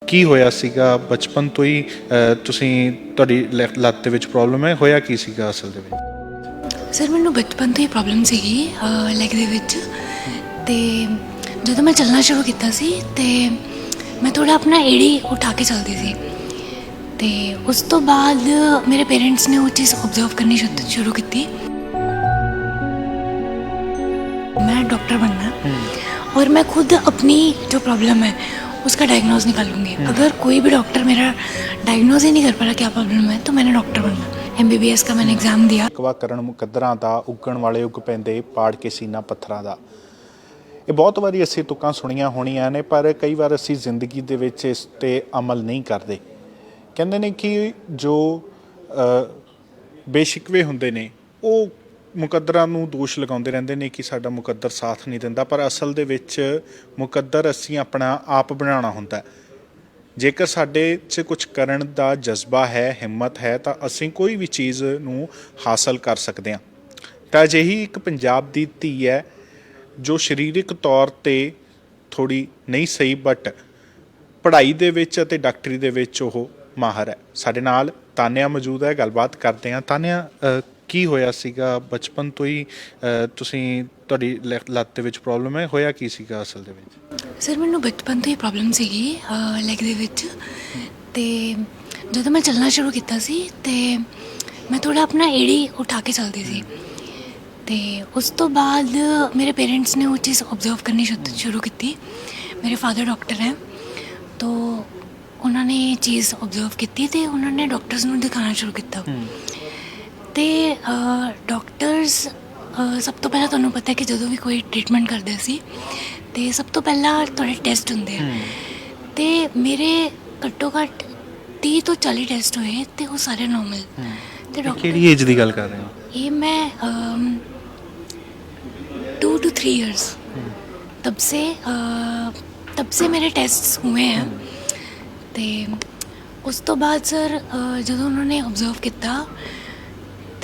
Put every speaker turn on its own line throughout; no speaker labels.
ਕੀ ਹੋਇਆ ਸੀਗਾ ਬਚਪਨ ਤੋਂ ਹੀ ਤੁਸੀਂ ਤੁਹਾਡੀ ਲੱਤ ਦੇ ਵਿੱਚ ਪ੍ਰੋਬਲਮ ਹੈ ਹੋਇਆ ਕੀ ਸੀਗਾ ਅਸਲ ਦੇ ਵਿੱਚ?
ਸਰ ਮੈਨੂੰ ਬਚਪਨ ਤੋਂ ਹੀ ਪ੍ਰੋਬਲਮ ਸੀਗੀ ਲੈਗ ਦੇ ਵਿੱਚ। ਤੇ ਜਦੋਂ ਮੈਂ ਚੱਲਣਾ ਸ਼ੁਰੂ ਕੀਤਾ ਸੀ ਤੇ ਮੈਂ ਥੋੜਾ ਆਪਣਾ ਏੜੀ ਉਠਾ ਕੇ ਚੱਲਦੀ ਸੀ। ਤੇ ਉਸ ਤੋਂ ਬਾਅਦ ਮੇਰੇ ਪੇਰੈਂਟਸ ਨੇ ਉਹ ਚੀਜ਼ ऑब्जर्व करनी शुरू की। मैं डॉक्टर बनना और मैं खुद अपनी जो प्रॉब्लम है उसका डायग्नोज निकालूंगी। अगर कोई भी डॉक्टर मेरा डायग्नोज ही नहीं कर पा रहा क्या प्रॉब्लम है तो मैंने डॉक्टर बनना। MBBS का मैंने एग्ज़ाम दिया।
ਕਵਾ ਕਰਨ ਮੁਕੱਦਰਾਂ ਦਾ ਉੱਗਣ ਵਾਲੇ ਉੱਗ ਪੈਂਦੇ ਪਾੜ ਕੇ ਸੀਨਾ ਪੱਥਰਾਂ ਦਾ। ਇਹ ਬਹੁਤ ਵਾਰੀ ਅਸੀਂ ਤੁਕਾਂ ਸੁਣੀਆਂ ਹੋਣੀਆਂ ਨੇ ਪਰ ਕਈ ਵਾਰ ਅਸੀਂ ਜ਼ਿੰਦਗੀ ਦੇ ਵਿੱਚ ਇਸ 'ਤੇ ਅਮਲ ਨਹੀਂ ਕਰਦੇ। ਕਹਿੰਦੇ ਨੇ ਕਿ ਜੋ ਬੇਸ਼ਿਕਵੇ ਹੁੰਦੇ ਨੇ ਉਹ ਮੁਕੱਦਰਾਂ ਨੂੰ ਦੋਸ਼ ਲਗਾਉਂਦੇ ਰਹਿੰਦੇ ਨੇ ਕਿ ਸਾਡਾ ਮੁਕੱਦਰ ਸਾਥ ਨਹੀਂ ਦਿੰਦਾ, ਪਰ ਅਸਲ ਦੇ ਵਿੱਚ ਮੁਕੱਦਰ ਅਸੀਂ ਆਪਣਾ ਆਪ ਬਣਾਉਣਾ ਹੁੰਦਾ। ਜੇਕਰ ਸਾਡੇ 'ਚ ਕੁਝ ਕਰਨ ਦਾ ਜਜ਼ਬਾ ਹੈ, ਹਿੰਮਤ ਹੈ ਤਾਂ ਅਸੀਂ ਕੋਈ ਵੀ ਚੀਜ਼ ਨੂੰ ਹਾਸਲ ਕਰ ਸਕਦੇ ਹਾਂ। ਤਾਂ ਅਜਿਹੀ ਇੱਕ ਪੰਜਾਬ ਦੀ ਧੀ ਹੈ ਜੋ ਸਰੀਰਕ ਤੌਰ 'ਤੇ ਥੋੜ੍ਹੀ ਨਹੀਂ ਸਹੀ ਬਟ ਪੜ੍ਹਾਈ ਦੇ ਵਿੱਚ ਅਤੇ ਡਾਕਟਰੀ ਦੇ ਵਿੱਚ ਉਹ ਮਾਹਰ ਹੈ। ਸਾਡੇ ਨਾਲ ਤਾਨਿਆ ਮੌਜੂਦ ਹੈ, ਗੱਲਬਾਤ ਕਰਦੇ ਹਾਂ। ਤਾਨਿਆ, ਕੀ ਹੋਇਆ ਸੀਗਾ ਬਚਪਨ ਤੋਂ ਹੀ ਤੁਸੀਂ ਤੁਹਾਡੀ ਲੱਤ ਦੇ ਵਿੱਚ ਪ੍ਰੋਬਲਮ ਹੈ ਹੋਇਆ ਕੀ ਸੀਗਾ ਅਸਲ ਦੇ ਵਿੱਚ?
ਸਰ ਮੈਨੂੰ ਬਚਪਨ ਤੋਂ ਹੀ ਪ੍ਰੋਬਲਮ ਸੀਗੀ ਲੈਗ ਦੇ ਵਿੱਚ। ਤੇ ਜਦੋਂ ਮੈਂ ਚੱਲਣਾ ਸ਼ੁਰੂ ਕੀਤਾ ਸੀ ਤੇ ਮੈਂ ਥੋੜਾ ਆਪਣਾ ਏੜੀ ਉਠਾ ਕੇ ਚੱਲਦੀ ਸੀ। ਤੇ ਉਸ ਤੋਂ ਬਾਅਦ ਮੇਰੇ ਪੇਰੈਂਟਸ ਨੇ ਉਹ ਚੀਜ਼ ऑब्जर्व करनी शुरू की। मेरे फादर डॉक्टर हैं तो उन्होंने ये चीज़ ऑब्जर्व की तो उन्होंने डॉक्टर्स ਨੂੰ ਦਿਖਾਉਣਾ ਸ਼ੁਰੂ ਕੀਤਾ। ਤੇ ਡਾਕਟਰਸ ਸਭ ਤੋਂ ਪਹਿਲਾਂ ਤੁਹਾਨੂੰ ਪਤਾ ਹੈ ਕਿ ਜਦੋਂ ਵੀ ਕੋਈ ਟ੍ਰੀਟਮੈਂਟ ਕਰਦੇ ਸੀ ਤੇ ਸਭ ਤੋਂ ਪਹਿਲਾਂ ਤੁਹਾਡੇ ਟੈਸਟ ਹੁੰਦੇ ਆ। ਤੇ ਮੇਰੇ ਘੱਟੋ ਘੱਟ 30 ਤੋਂ 40 ਟੈਸਟ ਹੋਏ ਤੇ ਉਹ ਸਾਰੇ ਨੋਰਮਲ। ਤੇ ਡਾਕਟਰ
ਕਿਹੜੀ ਏਜ ਦੀ ਗੱਲ ਕਰ ਰਹੇ ਹੋ?
ये मैं 2 to 3 years तब से मेरे टेस्ट हुए हैं। तो उस तो बाद सर जो उन्होंने ऑब्जर्व किया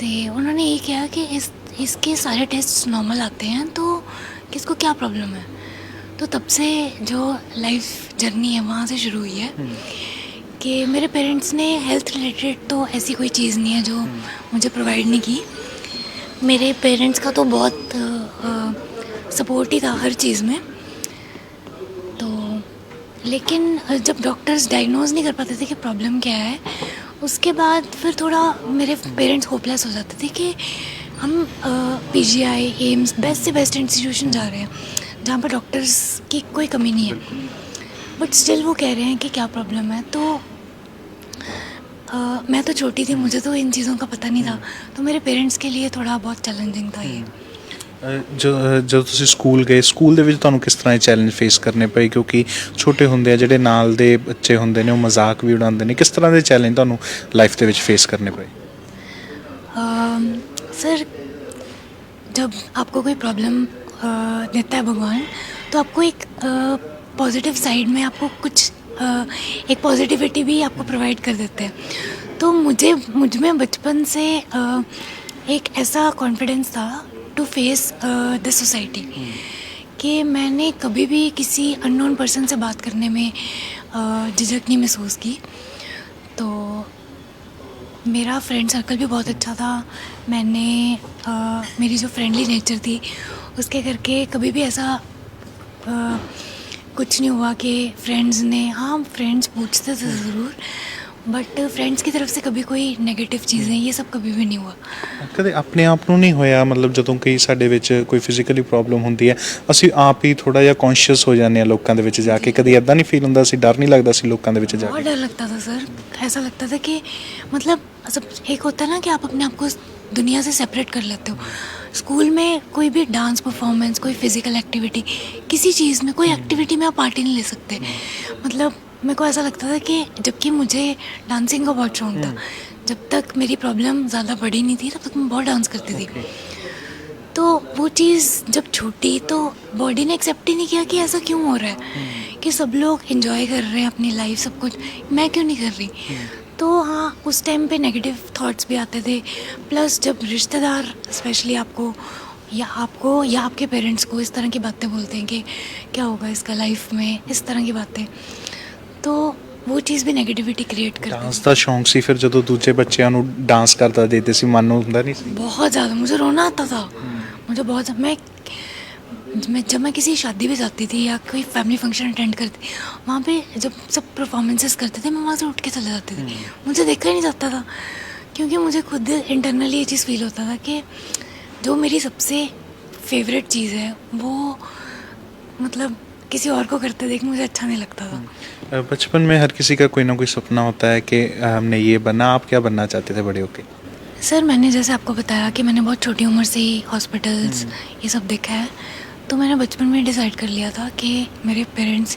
तो उन्होंने ये कहा कि इसके सारे टेस्ट नॉर्मल आते हैं तो किसको क्या प्रॉब्लम है। तो तब से जो लाइफ जर्नी है वहाँ से शुरू हुई है कि मेरे पेरेंट्स ने हेल्थ रिलेटेड तो ऐसी कोई चीज़ नहीं है जो मुझे प्रोवाइड नहीं की। मेरे पेरेंट्स का तो बहुत सपोर्ट ही था हर चीज़ में। तो लेकिन जब डॉक्टर्स डायग्नोज नहीं कर पाते थे कि प्रॉब्लम क्या है उसके बाद फिर थोड़ा मेरे पेरेंट्स होपलेस हो जाते थे कि हम PGI एम्स बेस्ट से बेस्ट इंस्टीट्यूशन जा रहे हैं जहाँ पर डॉक्टर्स की कोई कमी नहीं है, बट स्टिल वो कह रहे हैं कि क्या प्रॉब्लम है। तो मैं तो छोटी थी, मुझे तो इन चीज़ों का पता नहीं था, तो मेरे पेरेंट्स के लिए थोड़ा बहुत चैलेंजिंग था ये।
ਜਦੋਂ ਤੁਸੀਂ ਸਕੂਲ ਗਏ, ਸਕੂਲ ਦੇ ਵਿੱਚ ਤੁਹਾਨੂੰ ਕਿਸ ਤਰ੍ਹਾਂ ਦੇ ਚੈਲੰਜ ਫੇਸ ਕਰਨੇ ਪਏ? ਕਿਉਂਕਿ ਛੋਟੇ ਹੁੰਦੇ ਆ ਜਿਹੜੇ ਨਾਲ ਦੇ ਬੱਚੇ ਹੁੰਦੇ ਨੇ ਉਹ ਮਜ਼ਾਕ ਵੀ ਉਡਾਉਂਦੇ ਨੇ, ਕਿਸ ਤਰ੍ਹਾਂ ਦੇ ਚੈਲੰਜ ਤੁਹਾਨੂੰ ਲਾਈਫ ਦੇ ਵਿੱਚ ਫੇਸ ਕਰਨੇ ਪਏ?
सर जब आपको कोई प्रॉब्लम देता है भगवान तो आपको एक पॉजिटिव साइड में आपको कुछ एक पॉजिटिविटी भी आपको प्रोवाइड कर देते हैं। तो मुझ में बचपन से एक ऐसा कॉन्फिडेंस था टू फेस दिस सोसाइटी कि मैंने कभी भी किसी अननोन पर्सन से बात करने में झिझक नहीं महसूस की। तो मेरा फ्रेंड सर्कल भी बहुत अच्छा था। मैंने मेरी जो फ्रेंडली नेचर थी उसके करके कभी भी ऐसा कुछ नहीं हुआ कि फ्रेंड्स ने, हाँ फ्रेंड्स पूछते थे ज़रूर बट फ्रेंड्स की तरफ से कभी कोई नेगेटिव चीज़ें ये सब कभी भी नहीं हुआ।
ਕਦੇ ਆਪਣੇ ਆਪ ਨੂੰ ਨਹੀਂ ਹੋਇਆ ਮਤਲਬ ਜਦੋਂ ਕਿ ਸਾਡੇ ਵਿੱਚ ਕੋਈ ਫਿਜ਼ੀਕਲੀ ਪ੍ਰੋਬਲਮ ਹੁੰਦੀ ਹੈ ਅਸੀਂ ਆਪ ਹੀ ਥੋੜਾ ਜਿਹਾ ਕੌਨਸ਼ੀਅਸ ਹੋ ਜਾਂਦੇ ਹਾਂ ਲੋਕਾਂ ਦੇ ਵਿੱਚ ਜਾ ਕੇ? ਕਦੀ ਇੱਦਾਂ ਨਹੀਂ ਫੀਲ ਹੁੰਦਾ ਸੀ, ਡਰ ਨਹੀਂ ਲੱਗਦਾ ਸੀ ਲੋਕਾਂ ਦੇ ਵਿੱਚ ਜਾ
बहुत
ਕੇ?
डर लगता था सर। ऐसा लगता था कि मतलब सब एक होता है ना कि आप अपने आप को दुनिया से सेपरेट कर लेते हो। स्कूल में कोई भी डांस परफॉर्मेंस, कोई फिज़िकल एक्टिविटी, किसी चीज़ में कोई एक्टिविटी में आप पार्ट ही नहीं ले सकते। मतलब मेरे को ऐसा लगता था कि जबकि मुझे डांसिंग का बहुत शौक था, जब तक मेरी प्रॉब्लम ज़्यादा बड़ी नहीं थी तब तक मैं बहुत डांस करती थी। तो वो चीज़ जब छूटी तो बॉडी ने एक्सेप्ट ही नहीं किया कि ऐसा क्यों हो रहा है कि सब लोग एंजॉय कर रहे हैं अपनी लाइफ, सब कुछ, मैं क्यों नहीं कर रही। तो हाँ उस टाइम पे नेगेटिव थॉट्स भी आते थे। प्लस जब रिश्तेदार स्पेशली आपको या आपके पेरेंट्स को इस तरह की बातें बोलते हैं कि क्या होगा इसका लाइफ में, इस तरह की बातें, तो वो चीज़ भी नेगेटिविटी क्रिएट करती
ਡਾਂਸ
थी।
ਦਾ ਸ਼ੌਂਕ ਸੀ ਫਿਰ ਜਦੋਂ ਦੂਜੇ ਬੱਚਿਆਂ ਨੂੰ ਡਾਂਸ ਕਰਦਾ ਦੇਖਦੇ ਸੀ ਮਨ ਨੂੰ ਹੁੰਦਾ ਨਹੀਂ ਸੀ?
बहुत ज़्यादा मुझे रोना आता था। मुझे बहुत जब मैं किसी शादी में जाती थी या कोई फैमिली फंक्शन अटेंड करती, वहाँ पे जब सब परफॉर्मेंसेस करते थे मैं वहाँ से उठ के चले जाती थी। मुझे देखा ही नहीं जाता था, क्योंकि मुझे खुद इंटरनली ये चीज़ फील होता था कि जो मेरी सबसे फेवरेट चीज़ है वो मतलब किसी और को करते देख मुझे अच्छा नहीं लगता था।
बचपन में हर किसी का कोई ना कोई सपना होता है कि हमने ये बनना। आप क्या बनना चाहते थे बड़े होके?
सर मैंने जैसे आपको बताया कि मैंने बहुत छोटी उम्र से ही हॉस्पिटल्स ये सब देखा है, तो मैंने बचपन में डिसाइड कर लिया था कि मेरे पेरेंट्स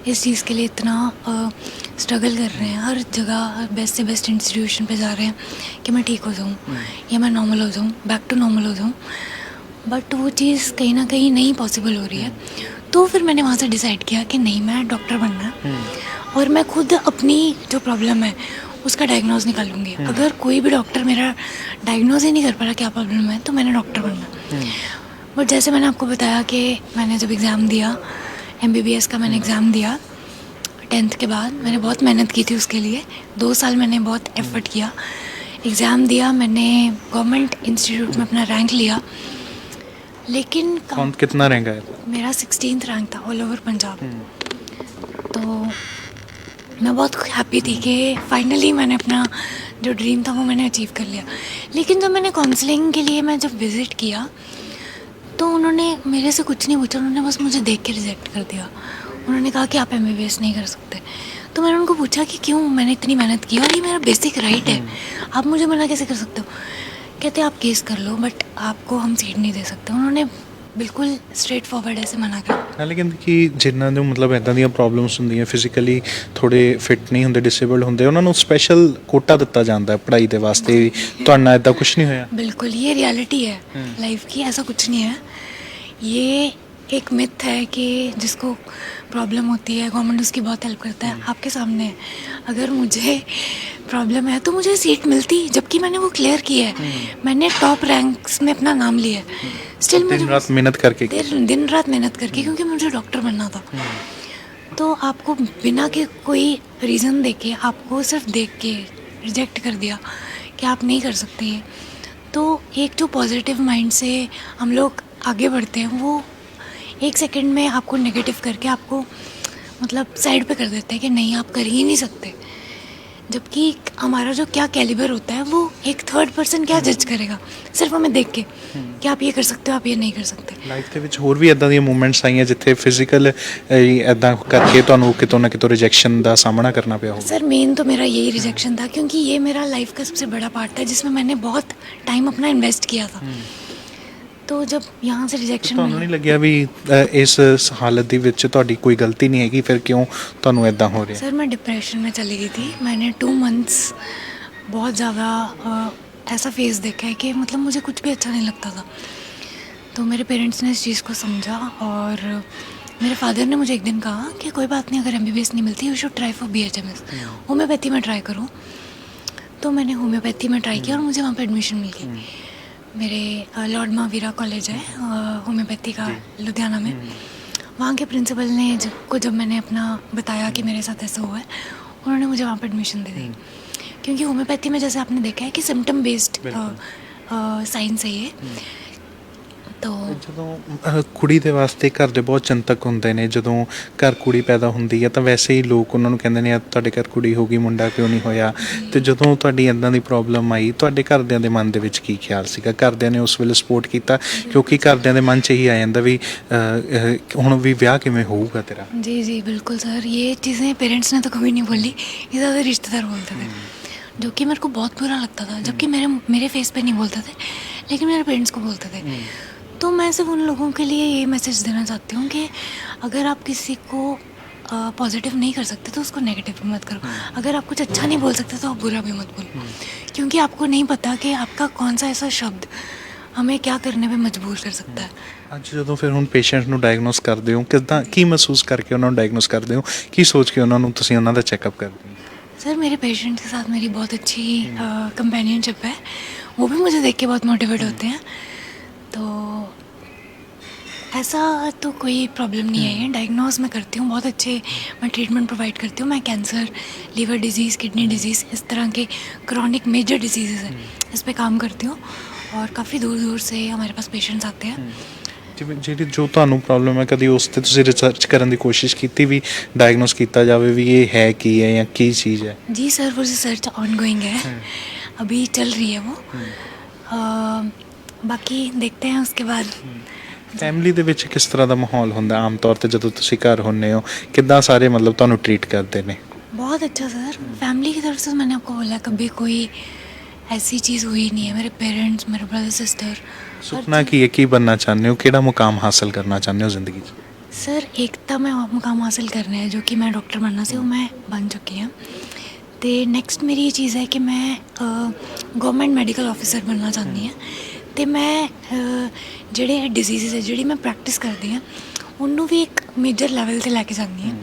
इस चीज़ के लिए इतना स्ट्रगल कर रहे हैं, हर जगह बेस्ट से बेस्ट इंस्टीट्यूशन पे जा रहे हैं कि मैं ठीक हो जाऊँ या मैं नॉर्मल हो जाऊँ, बैक टू नॉर्मल हो जाऊँ, बट वो चीज़ कहीं ना कहीं नहीं पॉसिबल हो रही है। तो फिर मैंने वहाँ से डिसाइड किया कि नहीं, मैं डॉक्टर बनना है और मैं खुद अपनी जो प्रॉब्लम है उसका डायग्नोज निकालूंगी। अगर कोई भी डॉक्टर मेरा डायग्नोज ही नहीं कर पा रहा क्या प्रॉब्लम है, तो मैंने डॉक्टर बनना। बट जैसे मैंने आपको बताया कि मैंने जब एग्ज़ाम दिया MBBS का, मैंने एग्ज़ाम दिया 10th के बाद, मैंने बहुत मेहनत की थी उसके लिए। 2 साल मैंने बहुत एफर्ट किया, एग्ज़ाम दिया, मैंने गवर्नमेंट इंस्टीट्यूट में अपना रैंक लिया, लेकिन
कौन कितना रैंक आया था?
मेरा 16th रैंक था ऑल ओवर पंजाब। तो मैं बहुत हैप्पी थी कि फाइनली मैंने अपना जो ड्रीम था वो मैंने अचीव कर लिया। लेकिन जब मैंने काउंसलिंग के लिए मैं जब विज़िट किया तो उन्होंने मेरे से कुछ नहीं पूछा, उन्होंने बस मुझे देख के रिजेक्ट कर दिया। उन्होंने कहा कि आप MBBS नहीं कर सकते। तो मैंने उनको पूछा कि क्यों, मैंने इतनी मेहनत की और ये मेरा बेसिक राइट है, आप मुझे मना कैसे कर सकते हो? कहते आप केस कर लो बट आपको हम सीट नहीं दे सकते। उन्होंने बिल्कुल स्ट्रेट फॉरवर्ड ऐसे मना कर।
ਲੇਕਿਨ ਕਿ ਜਿਨ੍ਹਾਂ ਨੂੰ ਮਤਲਬ ਇੱਦਾਂ ਦੀਆਂ ਪ੍ਰੋਬਲਮਸ ਹੁੰਦੀਆਂ, ਫਿਜ਼ੀਕਲੀ ਥੋੜੇ ਫਿਟ ਨਹੀਂ ਹੁੰਦੇ, ਡਿਸੇਬਲਡ ਹੁੰਦੇ, ਉਹਨਾਂ ਨੂੰ ਸਪੈਸ਼ਲ ਕੋਟਾ ਦਿੱਤਾ ਜਾਂਦਾ ਹੈ ਪੜ੍ਹਾਈ ਦੇ ਵਾਸਤੇ। ਤੁਹਾਨੂੰ ਨਾਲ ਇੱਦਾਂ ਕੁਝ ਨਹੀਂ ਹੋਇਆ?
बिल्कुल ये रियलिटी है लाइफ की, ऐसा कुछ नहीं है। ये एक मिथ है कि जिसको प्रॉब्लम होती है गवर्नमेंट उसकी बहुत हेल्प करता है। आपके सामने है, अगर मुझे प्रॉब्लम है तो मुझे सीट मिलती, जबकि मैंने वो क्लियर की है, मैंने टॉप रैंक्स में अपना नाम लिया है, स्टिल मुझे
दिन रात मेहनत करके
दिन रात मेहनत करके, क्योंकि मुझे डॉक्टर बनना था। तो आपको बिना के कोई रीज़न देके, आपको सिर्फ देख के रिजेक्ट कर दिया कि आप नहीं कर सकते ये। तो एक जो पॉजिटिव माइंड से हम लोग आगे बढ़ते हैं, वो 1 सेकंड में आपको नेगेटिव करके आपको मतलब साइड पे कर देते हैं कि नहीं आप कर ही नहीं सकते। जबकि हमारा जो क्या कैलिबर होता है वो एक थर्ड पर्सन क्या जज करेगा, सिर्फ हमें देख के कि आप ये कर सकते हो, आप ये नहीं कर सकते।
ਲਾਈਫ ਦੇ ਵਿੱਚ ਹੋਰ ਵੀ ਇੱਦਾਂ ਦੀਆਂ ਮੂਵਮੈਂਟਸ ਆਈਆਂ ਜਿੱਥੇ ਫਿਜ਼ੀਕਲ ਇੱਦਾਂ ਕਰਕੇ ਤੁਹਾਨੂੰ ਕਿਤੋਂ ਨਾ ਕਿਤੋਂ ਰਿਜੈਕਸ਼ਨ ਦਾ ਸਾਹਮਣਾ ਕਰਨਾ ਪਿਆ ਹੋਵੇ?
सर मेन तो मेरा यही रिजेक्शन था, क्योंकि ये मेरा लाइफ का सबसे बड़ा पार्ट था जिसमें मैंने बहुत टाइम अपना इन्वेस्ट किया था। तो जब यहाँ से रिजेक्शन
ਤੁਹਾਨੂੰ ਨਹੀਂ ਲੱਗਿਆ ਵੀ ਇਸ ਹਾਲਤ ਦੇ ਵਿੱਚ ਤੁਹਾਡੀ ਕੋਈ ਗਲਤੀ ਨਹੀਂ ਹੈਗੀ, ਫਿਰ ਕਿਉਂ ਤੁਹਾਨੂੰ ਇੱਦਾਂ ਹੋ ਰਿਹਾ?
सर मैं डिप्रेशन में चली गई थी। मैंने 2 मंथ्स बहुत ज़्यादा ऐसा फेस देखा है कि मतलब मुझे कुछ भी अच्छा नहीं लगता था। तो मेरे पेरेंट्स ने इस चीज़ को समझा और मेरे फादर ने मुझे एक दिन कहा कि कोई बात नहीं, अगर MBBS नहीं मिलती you should try for BHMS, homeopathy में ट्राई करो। तो मैंने होम्योपैथी में ट्राई किया और मुझे वहाँ पर एडमिशन मिल गई। मेरे लॉर्ड महावीरा कॉलेज है होम्योपैथी का लुधियाना में, वहाँ के प्रिंसिपल ने जब मैंने अपना बताया कि मेरे साथ ऐसा हुआ है, उन्होंने मुझे वहाँ पर एडमिशन दे दी। क्योंकि होम्योपैथी में जैसे आपने देखा है कि सिम्टम बेस्ड साइंस है ये। तो
ਜਦੋਂ ਕੁੜੀ ਦੇ ਵਾਸਤੇ ਘਰ ਦੇ ਬਹੁਤ ਚਿੰਤਕ ਹੁੰਦੇ ਨੇ, ਜਦੋਂ ਘਰ ਕੁੜੀ ਪੈਦਾ ਹੁੰਦੀ ਹੈ ਤਾਂ ਵੈਸੇ ਹੀ ਲੋਕ ਉਹਨਾਂ ਨੂੰ ਕਹਿੰਦੇ ਨੇ ਤੁਹਾਡੇ ਘਰ ਕੁੜੀ ਹੋ ਗਈ, ਮੁੰਡਾ ਕਿਉਂ ਨਹੀਂ ਹੋਇਆ? ਤੇ ਜਦੋਂ ਤੁਹਾਡੀ ਇੱਦਾਂ ਦੀ ਪ੍ਰੋਬਲਮ ਆਈ, ਤੁਹਾਡੇ ਘਰਦਿਆਂ ਦੇ ਮਨ ਦੇ ਵਿੱਚ ਕੀ ਖਿਆਲ ਸੀਗਾ? ਘਰਦਿਆਂ ਨੇ ਉਸ ਵੇਲੇ ਸਪੋਰਟ ਕੀਤਾ? ਕਿਉਂਕਿ ਘਰਦਿਆਂ ਦੇ ਮਨ 'ਚ ਇਹੀ ਆ ਜਾਂਦਾ ਵੀ ਹੁਣ ਵੀ ਵਿਆਹ ਕਿਵੇਂ ਹੋਊਗਾ ਤੇਰਾ?
जी जी बिल्कुल सर, ये चीज़ें पेरेंट्स ने तो कभी नहीं बोली, ये ज़्यादा रिश्तेदार बोलते थे, जो कि मेरे को बहुत बुरा लगता था। जबकि मेरे फेस पे नहीं बोलते थे, लेकिन मेरे पेरेंट्स को बोलते थे। तो मैं सिर्फ उन लोगों के लिए ये मैसेज देना चाहती हूँ कि अगर आप किसी को पॉजिटिव नहीं कर सकते तो उसको नेगेटिव भी मत करो। अगर आप कुछ अच्छा नहीं बोल सकते तो आप बुरा भी मत बोलो, क्योंकि आपको नहीं पता कि आपका कौन सा ऐसा शब्द हमें क्या करने पे मजबूर कर सकता है।
ਅੱਜ ਜਦੋਂ ਫਿਰ ਹੁਣ ਪੇਸ਼ੈਂਟ ਨੂੰ ਡਾਇਗਨੋਸ ਕਰਦੇ ਹੋ, ਕਿੱਦਾਂ ਕੀ ਮਹਿਸੂਸ ਕਰਕੇ ਉਹਨਾਂ ਨੂੰ ਡਾਇਗਨੋਸ ਕਰਦੇ ਹੋ, ਕੀ ਸੋਚ ਕੇ ਉਹਨਾਂ ਨੂੰ ਤੁਸੀਂ ਉਹਨਾਂ ਦਾ ਚੈੱਕਅਪ ਕਰਦੇ ਹੋ?
सर मेरे पेशेंट के साथ मेरी बहुत अच्छी कंपेनियनशिप है, वो भी मुझे देख के बहुत मोटिवेट होते हैं। तो ऐसा तो कोई प्रॉब्लम नहीं है, डायग्नोज मैं करती हूँ बहुत अच्छे, मैं ट्रीटमेंट प्रोवाइड करती हूँ। मैं cancer, liver disease, kidney disease, इस तरह के क्रॉनिक मेजर डिजीज़ हैं, इस पे काम करती हूँ और काफ़ी दूर दूर से हमारे पास पेशेंट्स आते हैं।
ਜਿਵੇਂ ਜਿਹੜੀ ਜੋ ਤੁਹਾਨੂੰ ਪ੍ਰੋਬਲਮ ਹੈ ਕਦੀ ਉਸ ਤੇ ਤੁਸੀਂ ਰਿਸਰਚ ਕਰਨ ਦੀ ਕੋਸ਼ਿਸ਼ ਕੀਤੀ ਵੀ ਡਾਇਗਨੋਸ ਕੀਤਾ ਜਾਵੇ ਵੀ ਇਹ ਹੈ ਕੀ ਹੈ ਜਾਂ ਕੀ ਚੀਜ਼ ਹੈ?
जी सर, वो रिसर्च ऑन गोइंग है, अभी चल रही है वो। बाकी देखते हैं उसके बाद।
ਫੈਮਿਲੀ ਦੇ ਵਿੱਚ ਕਿਸ ਤਰ੍ਹਾਂ ਦਾ ਮਾਹੌਲ ਹੁੰਦਾ ਆਮ ਤੌਰ ਤੇ ਜਦੋਂ ਤੁਸੀਂ ਘਰ ਹੁੰਦੇ ਹੋ, ਕਿੱਦਾਂ ਸਾਰੇ ਮਤਲਬ ਤੁਹਾਨੂੰ ਟਰੀਟ ਕਰਦੇ ਨੇ?
बहुत अच्छा सर, फैमिली की तरफ से मैंने आपको बोला कभी कोई ऐसी चीज़ हुई नहीं है। मेरे पेरेंट्स, मेरे ब्रदर सिस्टर।
ਸੁਪਨਾ ਕੀ ਹੈ, ਕੀ बनना ਚਾਹੁੰਦੇ ਹੋ, ਕਿਹੜਾ ਮੁਕਾਮ ਹਾਸਲ ਕਰਨਾ ਚਾਹੁੰਦੇ ਹੋ ਜ਼ਿੰਦਗੀ 'ਚ?
सर एक तो मैं मुकाम हासिल करना है जो कि मैं डॉक्टर बनना से वो मैं बन चुकी हूँ। तो नेक्स्ट मेरी ये चीज़ है कि मैं गवर्नमेंट मैडिकल ऑफिसर बनना चाहती ਹਾਂ। ਤੇ ਮੈਂ ਜਿਹੜੇ ਡਿਜ਼ੀਜ਼ਸ ਹੈ ਜਿਹੜੀ ਮੈਂ ਪ੍ਰੈਕਟਿਸ ਕਰਦੀ ਹਾਂ ਉਹਨੂੰ ਵੀ ਇੱਕ ਮੇਜਰ ਲੈਵਲ 'ਤੇ ਲੈ ਕੇ ਜਾਂਦੀ ਹਾਂ,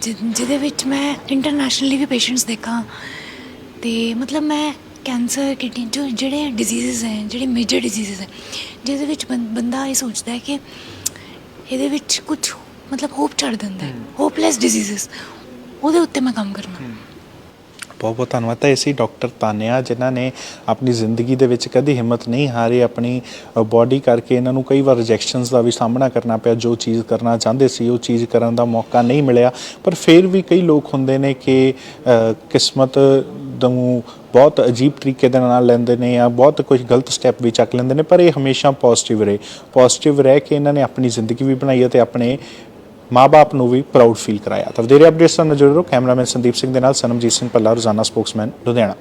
ਜਿਹਦੇ ਵਿੱਚ ਮੈਂ ਇੰਟਰਨੈਸ਼ਨਲੀ ਵੀ ਪੇਸ਼ੈਂਟਸ ਦੇਖਾਂ। ਅਤੇ ਮਤਲਬ ਮੈਂ ਕੈਂਸਰ, ਕਿਡਨੀ ਜੋ ਜਿਹੜੇ ਡਿਜ਼ੀਜ਼ਸ ਹੈ, ਜਿਹੜੇ ਮੇਜਰ ਡਿਜ਼ੀਜ਼ਸ ਹੈ ਜਿਹਦੇ ਵਿੱਚ ਬੰਦਾ ਇਹ ਸੋਚਦਾ ਹੈ ਕਿ ਇਹਦੇ ਵਿੱਚ ਕੁਛ ਮਤਲਬ ਹੋਪ ਛੱਡ ਦਿੰਦਾ ਹੈ, ਹੋਪਲੈਸ ਡਿਜ਼ੀਜ਼ਸ, ਉਹਦੇ ਉੱਤੇ ਮੈਂ ਕੰਮ ਕਰਨਾ।
ਬਹੁਤ ਬਹੁਤ ਧੰਨਵਾਦ। ਤਾਂ ਇਸੇ ਡਾਕਟਰ ਤਾਨਿਆ ਜਿਨ੍ਹਾਂ ਨੇ ਆਪਣੀ ਜ਼ਿੰਦਗੀ ਦੇ ਵਿੱਚ ਕਦੀ ਹਿੰਮਤ ਨਹੀਂ ਹਾਰੀ, ਆਪਣੀ ਬੋਡੀ ਕਰਕੇ ਇਹਨਾਂ ਨੂੰ ਕਈ ਵਾਰ ਰਿਜੈਕਸ਼ਨਸ ਦਾ ਵੀ ਸਾਹਮਣਾ ਕਰਨਾ ਪਿਆ, ਜੋ ਚੀਜ਼ ਕਰਨਾ ਚਾਹੁੰਦੇ ਸੀ ਉਹ ਚੀਜ਼ ਕਰਨ ਦਾ ਮੌਕਾ ਨਹੀਂ ਮਿਲਿਆ। ਪਰ ਫਿਰ ਵੀ ਕਈ ਲੋਕ ਹੁੰਦੇ ਨੇ ਕਿ ਕਿਸਮਤ ਨੂੰ ਬਹੁਤ ਅਜੀਬ ਤਰੀਕੇ ਦੇ ਨਾਲ ਲੈਂਦੇ ਨੇ ਜਾਂ ਬਹੁਤ ਕੁਝ ਗਲਤ ਸਟੈਪ ਵੀ ਚੱਕ ਲੈਂਦੇ ਨੇ, ਪਰ ਇਹ ਹਮੇਸ਼ਾ ਪੋਜ਼ਿਟਿਵ ਰਹਿ ਕੇ ਇਹਨਾਂ ਨੇ ਆਪਣੀ ਜ਼ਿੰਦਗੀ ਵੀ ਬਣਾਈ ਅਤੇ ਆਪਣੇ ਮਾਂ-ਬਾਪ ਨੂੰ ਵੀ ਪ੍ਰਾਊਡ ਫੀਲ ਕਰਾਇਆ। ਤਾਂ ਵਧੇਰੇ ਅਪਡੇਟਸ ਨਾਲ ਜੁੜੇ ਰਹੋ। ਕੈਮਰਾਮੈਨ ਸੰਦੀਪ ਸਿੰਘ ਦੇ ਨਾਲ ਸਨਮਜੀਤ ਸਿੰਘ ਪੱਲਾ, ਰੋਜ਼ਾਨਾ ਸਪੋਕਸਮੈਨ, ਲੁਧਿਆਣਾ।